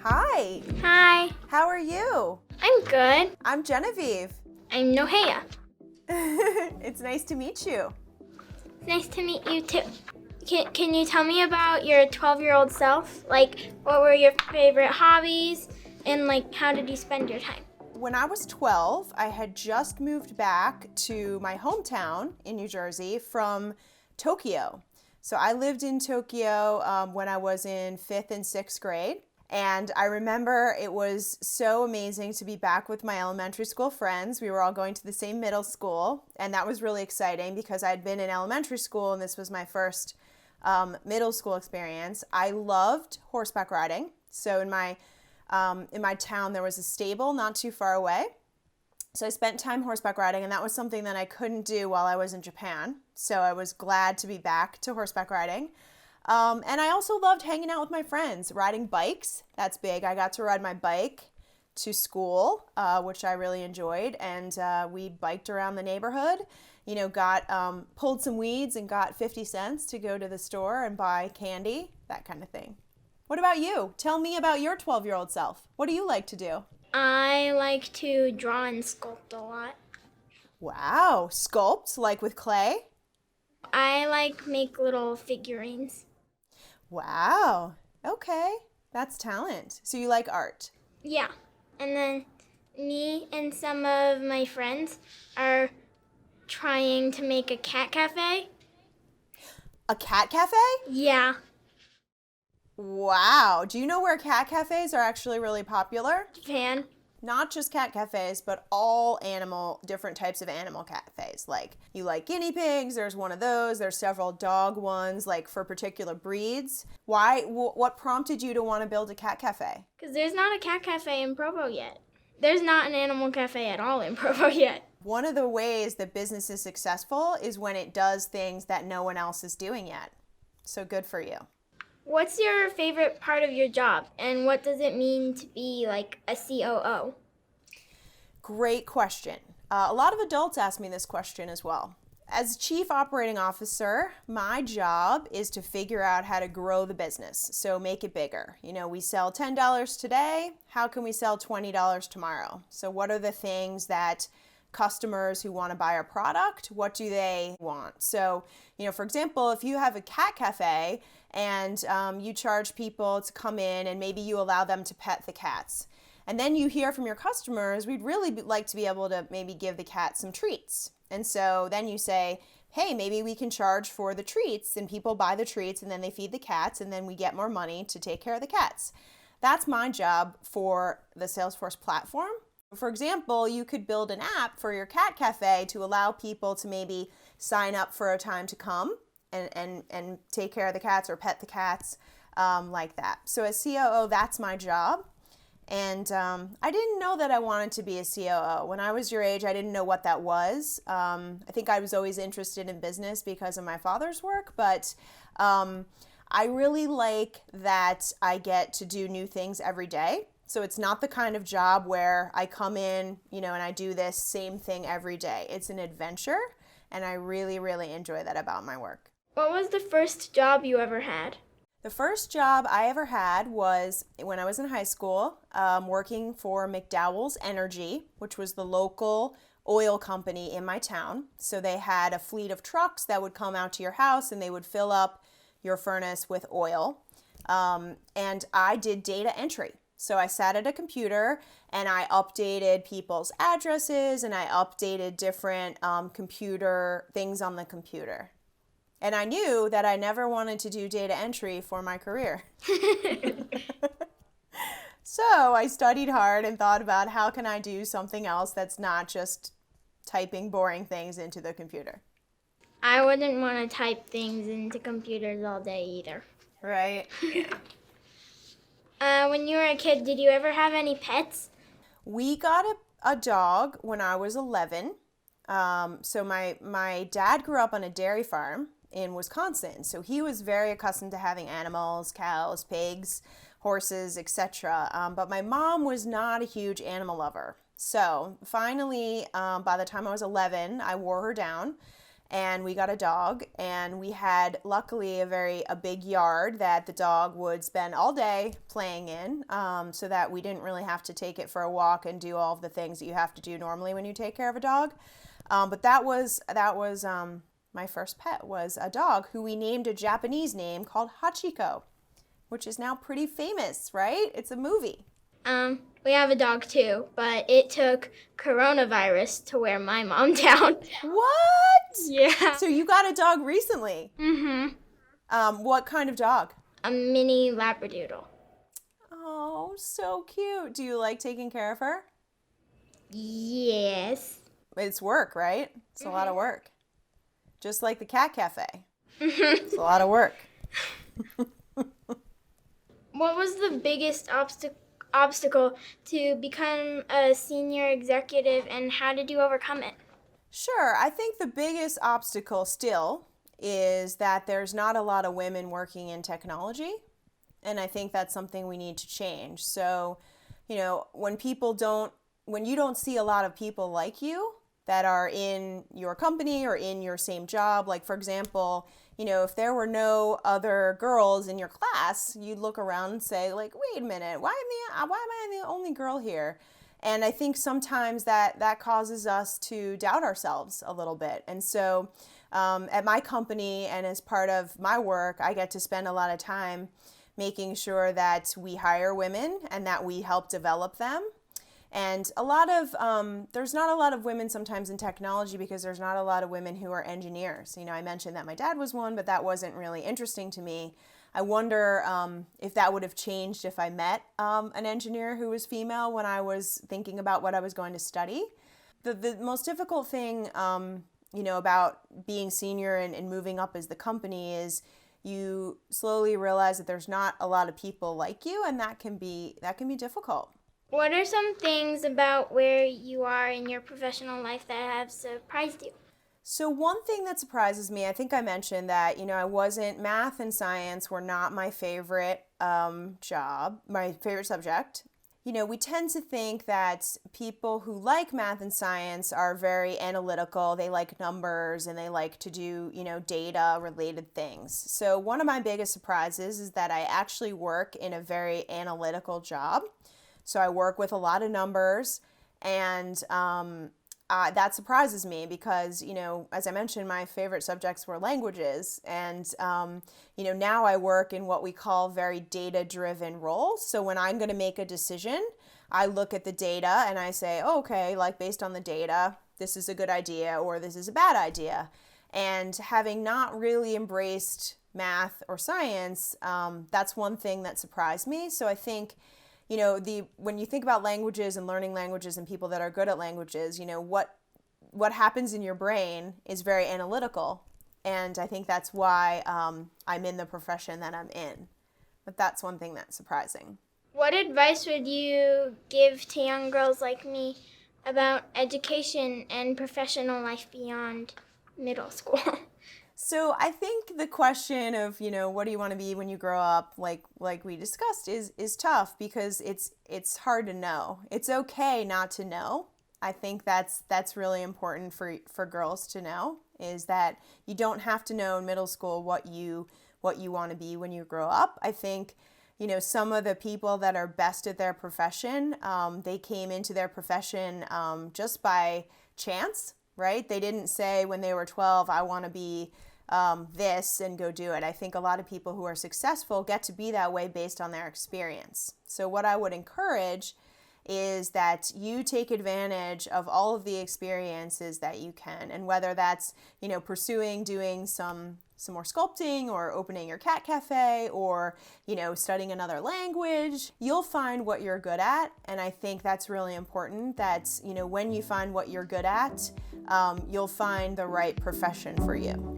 Hi, Hi, how are you? I'm good. I'm Genevieve. I'm Nohea. It's nice to meet you. It's nice to meet you too. Can you tell me about your 12-year-old self? Like, what were your favorite hobbies? And, like, how did you spend your time? When I was 12, I had just moved back to my hometown in New Jersey from Tokyo. So I lived in Tokyo when I was in 5th and 6th grade. And I remember it was so amazing to be back with my elementary school friends. We were all going to the same middle school. And that was really exciting because I'd been in elementary school and this was my first middle school experience. I loved horseback riding. So in my town, there was a stable not too far away. So I spent time horseback riding, and that was something that I couldn't do while I was in Japan. So I was glad to be back to horseback riding. And I also loved hanging out with my friends, riding bikes. That's big. I got to ride my bike to school, which I really enjoyed. And we biked around the neighborhood, pulled some weeds and got 50 cents to go to the store and buy candy, that kind of thing. What about you? Tell me about your 12-year-old self. What do you like to do? I like to draw and sculpt a lot. Wow, sculpt like with clay? I like make little figurines. Wow, okay, that's talent. So you like art? Yeah. And then me and some of my friends are trying to make a cat cafe. A cat cafe? Yeah. Wow, do you know where cat cafes are actually really popular? Japan. Not just cat cafes, but all different types of animal cafes. Like, you like guinea pigs, there's one of those. There's several dog ones, like for particular breeds. What prompted you to want to build a cat cafe? Because there's not a cat cafe in Provo yet. There's not an animal cafe at all in Provo yet. One of the ways that business is successful is when it does things that no one else is doing yet. So good for you. What's your favorite part of your job, and what does it mean to be like a COO? Great question. A lot of adults ask me this question as well. As Chief Operating Officer, my job is to figure out how to grow the business, so make it bigger. We sell $10 today. How can we sell $20 tomorrow? So what are the things that customers who want to buy our product, what do they want? So, for example, if you have a cat cafe and you charge people to come in and maybe you allow them to pet the cats, and then you hear from your customers, we'd really like to be able to maybe give the cat some treats. And so then you say, hey, maybe we can charge for the treats, and people buy the treats and then they feed the cats and then we get more money to take care of the cats. That's my job for the Salesforce platform. For example, you could build an app for your cat cafe to allow people to maybe sign up for a time to come and take care of the cats or pet the cats like that. So as COO, that's my job. And I didn't know that I wanted to be a COO. When I was your age, I didn't know what that was. I think I was always interested in business because of my father's work, but I really like that I get to do new things every day. So it's not the kind of job where I come in, and I do this same thing every day. It's an adventure, and I really, really enjoy that about my work. What was the first job you ever had? The first job I ever had was when I was in high school, working for McDowell's Energy, which was the local oil company in my town. So they had a fleet of trucks that would come out to your house and they would fill up your furnace with oil. And I did data entry. So I sat at a computer and I updated people's addresses and I updated different computer things on the computer. And I knew that I never wanted to do data entry for my career. So I studied hard and thought about how can I do something else that's not just typing boring things into the computer. I wouldn't want to type things into computers all day either. Right? Yeah. When you were a kid, did you ever have any pets? We got a dog when I was 11. So my dad grew up on a dairy farm in Wisconsin. So he was very accustomed to having animals, cows, pigs, horses, etc. But my mom was not a huge animal lover. So finally, by the time I was 11, I wore her down and we got a dog, and we had luckily a big yard that the dog would spend all day playing in, so that we didn't really have to take it for a walk and do all of the things that you have to do normally when you take care of a dog. But that was my first pet, was a dog who we named a Japanese name called Hachiko, which is now pretty famous, right? It's a movie. We have a dog too, but it took coronavirus to wear my mom down. What? Yeah. So you got a dog recently? Mm-hmm. What kind of dog? A mini Labradoodle. Oh, so cute. Do you like taking care of her? Yes. It's work, right? It's a lot of work. Just like the cat cafe. It's a lot of work. What was the biggest obstacle to become a senior executive, and how did you overcome it? Sure. I think the biggest obstacle still is that there's not a lot of women working in technology. And I think that's something we need to change. So, when you don't see a lot of people like you that are in your company or in your same job, like for example, if there were no other girls in your class, you'd look around and say, like, wait a minute, why am I the only girl here? And I think sometimes that causes us to doubt ourselves a little bit. And so at my company and as part of my work, I get to spend a lot of time making sure that we hire women and that we help develop them. And there's not a lot of women sometimes in technology because there's not a lot of women who are engineers. I mentioned that my dad was one, but that wasn't really interesting to me. I wonder if that would have changed if I met an engineer who was female when I was thinking about what I was going to study. The most difficult thing, about being senior and moving up as the company is you slowly realize that there's not a lot of people like you, and that can be difficult. What are some things about where you are in your professional life that have surprised you? So one thing that surprises me, I think I mentioned that, math and science were not my favorite my favorite subject. We tend to think that people who like math and science are very analytical. They like numbers and they like to do, data related things. So one of my biggest surprises is that I actually work in a very analytical job. So I work with a lot of numbers, and that surprises me because, as I mentioned, my favorite subjects were languages. And, now I work in what we call very data-driven roles. So when I'm going to make a decision, I look at the data and I say, oh, okay, like based on the data, this is a good idea or this is a bad idea. And having not really embraced math or science, that's one thing that surprised me. So I think when you think about languages and learning languages and people that are good at languages, what happens in your brain is very analytical. And I think that's why I'm in the profession that I'm in. But that's one thing that's surprising. What advice would you give to young girls like me about education and professional life beyond middle school? So I think the question of, what do you want to be when you grow up, like we discussed, is tough because it's hard to know. It's okay not to know. I think that's really important for girls to know, is that you don't have to know in middle school what you want to be when you grow up. I think, some of the people that are best at their profession, they came into their profession just by chance, right? They didn't say when they were 12, I want to be this and go do it. I think a lot of people who are successful get to be that way based on their experience. So what I would encourage is that you take advantage of all of the experiences that you can, and whether that's pursuing doing some more sculpting or opening your cat cafe or studying another language, you'll find what you're good at. And I think that's really important, that when you find what you're good at, you'll find the right profession for you.